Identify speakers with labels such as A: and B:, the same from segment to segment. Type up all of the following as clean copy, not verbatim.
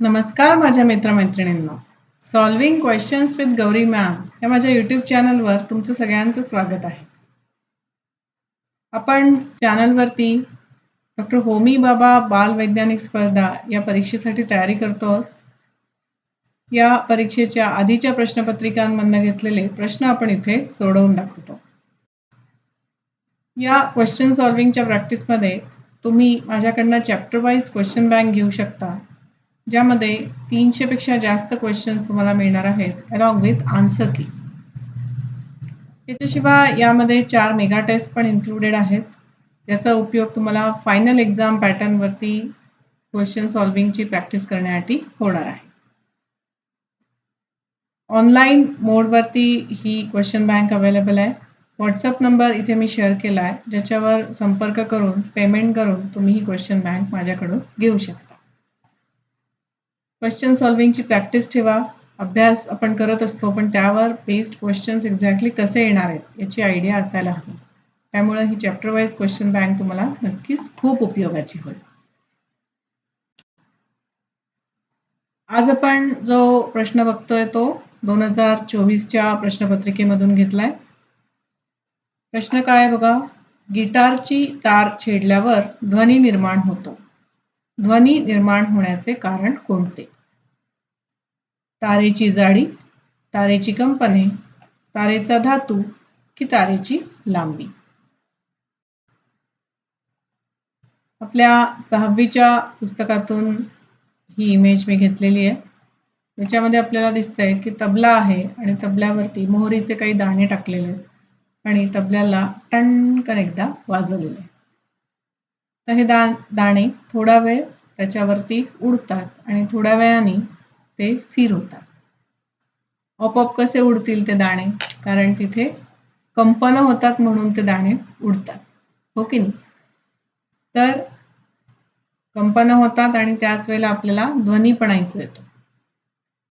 A: नमस्कार माझ्या मित्रमैत्रिणींनो. Solving questions with Gauri ma'am या माझ्या यूट्यूब चॅनलवर तुमचं सगळ्यांचं स्वागत आहे. आपण चॅनलवरती डॉक्टर होमी बाबा बाल वैज्ञानिक स्पर्धा या परीक्षेसाठी तयारी करतो आहोत. या परीक्षेच्या आधीच्या प्रश्नपत्रिकांमधून घेतलेले प्रश्न आपण इथे सोडवून दाखवतो. या क्वेश्चन सॉल्व्हिंगच्या प्रॅक्टिसमध्ये तुम्ही माझ्याकडनं चॅप्टर वाईज क्वेश्चन बँक घेऊ शकता, ज्यामध्ये 300 पेक्षा जास्त क्वेश्चन्स तुम्हाला मिळणार आहेत अलॉंग विथ आन्सर की. याच्याशिवाय यामध्ये 4 मेगा टेस्ट पण इन्क्लुडेड आहेत. याचा उपयोग तुम्हाला फायनल एक्झाम पॅटर्नवरती क्वेश्चन सॉल्व्हिंगची प्रॅक्टिस करण्यासाठी होणार आहे. ऑनलाईन मोडवरती ही क्वेश्चन बँक अवेलेबल आहे. व्हॉट्सअप नंबर इथे मी शेअर केला आहे, ज्याच्यावर संपर्क करून पेमेंट करून तुम्ही ही क्वेश्चन बँक माझ्याकडून घेऊ शकता. क्वेश्चन सॉल्व्हिंगची प्रॅक्टिस ठेवा. अभ्यास आपण करत असतो, पण त्यावर बेस्ड क्वेश्चन्स एक्झॅक्टली कसे येणार आहेत याची आयडिया असायला हवी. त्यामुळे ही चॅप्टर वाईज क्वेश्चन बँक तुम्हाला नक्कीच खूप उपयोगाची होईल. आज आपण जो प्रश्न बघतोय तो 2024च्या प्रश्नपत्रिकेमधून घेतलाय. प्रश्न काय आहे बघा. गिटारची तार छेडल्यावर ध्वनी निर्माण होतो. ध्वनी निर्माण होण्याचे कारण कोणते? तारेची जाडी, तारेची कंपने, तारेचा धातू की तारेची लांबी? आपल्या 6वीच्या पुस्तकातून ही इमेज मी घेतलेली आहे. याच्यामध्ये आपल्याला दिसतंय की तबला आहे आणि तबल्यावरती मोहरीचे काही दाणे टाकलेले आहेत आणि तबल्याला टणकन एकदा वाजवलेले आहे. तर हे दाणे थोडा वेळ त्याच्यावरती उडतात आणि थोड्या वेळाने ते स्थिर होतात. आपोआप कसे उडतील ते दाणे? कारण तिथे कंपन होतात म्हणून ते दाणे उडतात, हो की नाही? तर कंपन होतात आणि त्याच वेळेला आपल्याला ध्वनी पण ऐकू येतो.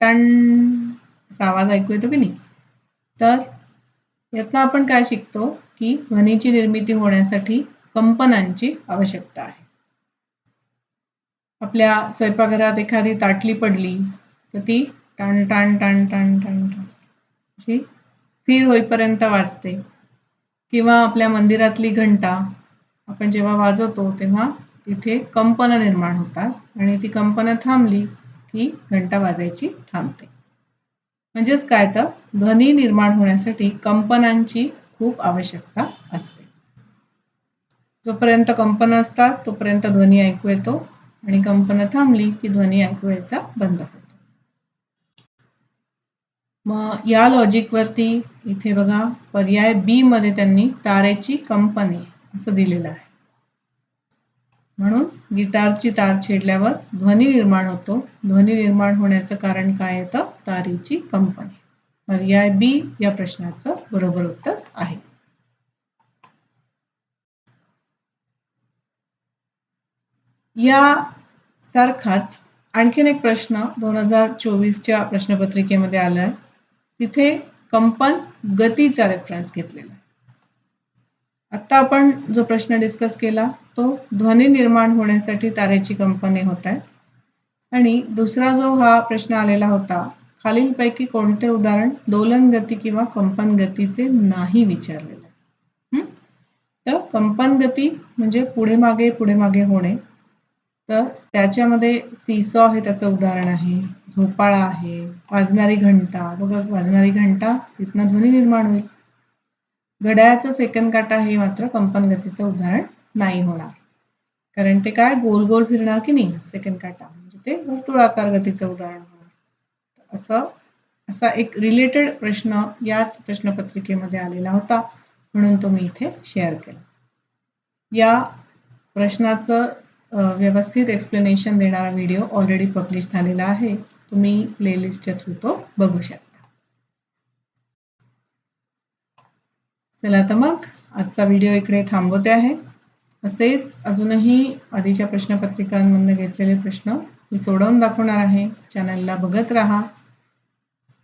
A: टन असा आवाज ऐकू येतो की नाही? तर यातनं आपण काय शिकतो की ध्वनीची निर्मिती होण्यासाठी कंपनांची आवश्यकता आहे. आपल्या स्वयंपाकघरात एखादी ताटली पडली तर ती टन टन टन टन टन टन अशी स्थिर होईपर्यंत वाजते. किंवा आपल्या मंदिरातली घंटा आपण जेव्हा वाजवतो तेव्हा तिथे कंपन निर्माण होतात आणि ती कंपन थांबली की घंटा वाजायची थांबते. म्हणजेच काय, तर ध्वनी निर्माण होण्यासाठी कंपनांची खूप आवश्यकता असते. जोपर्यंत कंपन असतात तोपर्यंत ध्वनी ऐकू येतो आणि कंपन थांबली की ध्वनी ऐकू यायचा बंद होतो. मग या लॉजिकवरती इथे बघा पर्याय बी मध्ये त्यांनी तारेची कंपने असं दिलेलं आहे. म्हणून गिटारची तार छेडल्यावर ध्वनी निर्माण होतो. ध्वनी निर्माण होण्याचं कारण काय येतं? तारेची कंपने. पर्याय बी या प्रश्नाचं बरोबर उत्तर आहे. या सारखाच आणखीन एक प्रश्न 2024च्या प्रश्नपत्रिकेमध्ये आलाय. तिथे कंपन गतीचा रेफरन्स घेतलेला आहे. आता आपण जो प्रश्न डिस्कस केला तो ध्वनी निर्माण होण्यासाठी तारेची कंपने होत आहे. आणि दुसरा जो हा प्रश्न आलेला होता, खालीलपैकी कोणते उदाहरण दोलन गती किंवा कंपन गतीचे नाही विचारलेले? तर कंपन गती म्हणजे पुढे मागे होणे. तर त्याच्यामध्ये सीसॉ हे त्याचं उदाहरण आहे. झोपाळा आहे, वाजणारी घंटा. बघा वाजणारी घंटा, तिथनं ध्वनी निर्माण होईल. घड्याळाचं सेकंद काटा हे मात्र कंपन गतीचं उदाहरण नाही होणार, कारण ते काय गोल गोल फिरणार की नाही सेकंद काटा, म्हणजे ते वर्तुळाकार गतीचं उदाहरण होणार. असा एक रिलेटेड प्रश्न याच प्रश्नपत्रिकेमध्ये आलेला होता, म्हणून तो मी इथे शेअर केला. या प्रश्नाचं व्यवस्थित एक्सप्लेनेशन देणारा व्हिडिओ ऑलरेडी पब्लिश झालेला आहे. तुम्ही प्लेलिस्टच्या थ्रू तो बघू शकता. चला तर मग आजचा व्हिडिओ इकडे थांबवते आहे. असेच अजूनही आधीच्या प्रश्नपत्रिकांमधून घेतलेले प्रश्न मी सोडवून दाखवणार आहे. चॅनलला बघत राहा.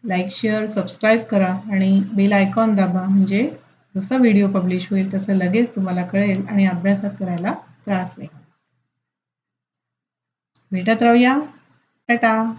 A: लाईक, शेअर, सबस्क्राईब करा आणि बेल आयकॉन दाबा, म्हणजे जसं व्हिडिओ पब्लिश होईल तसं लगेच तुम्हाला कळेल आणि अभ्यासात करायला त्रास नाही. भेटत राहूया. टाटा.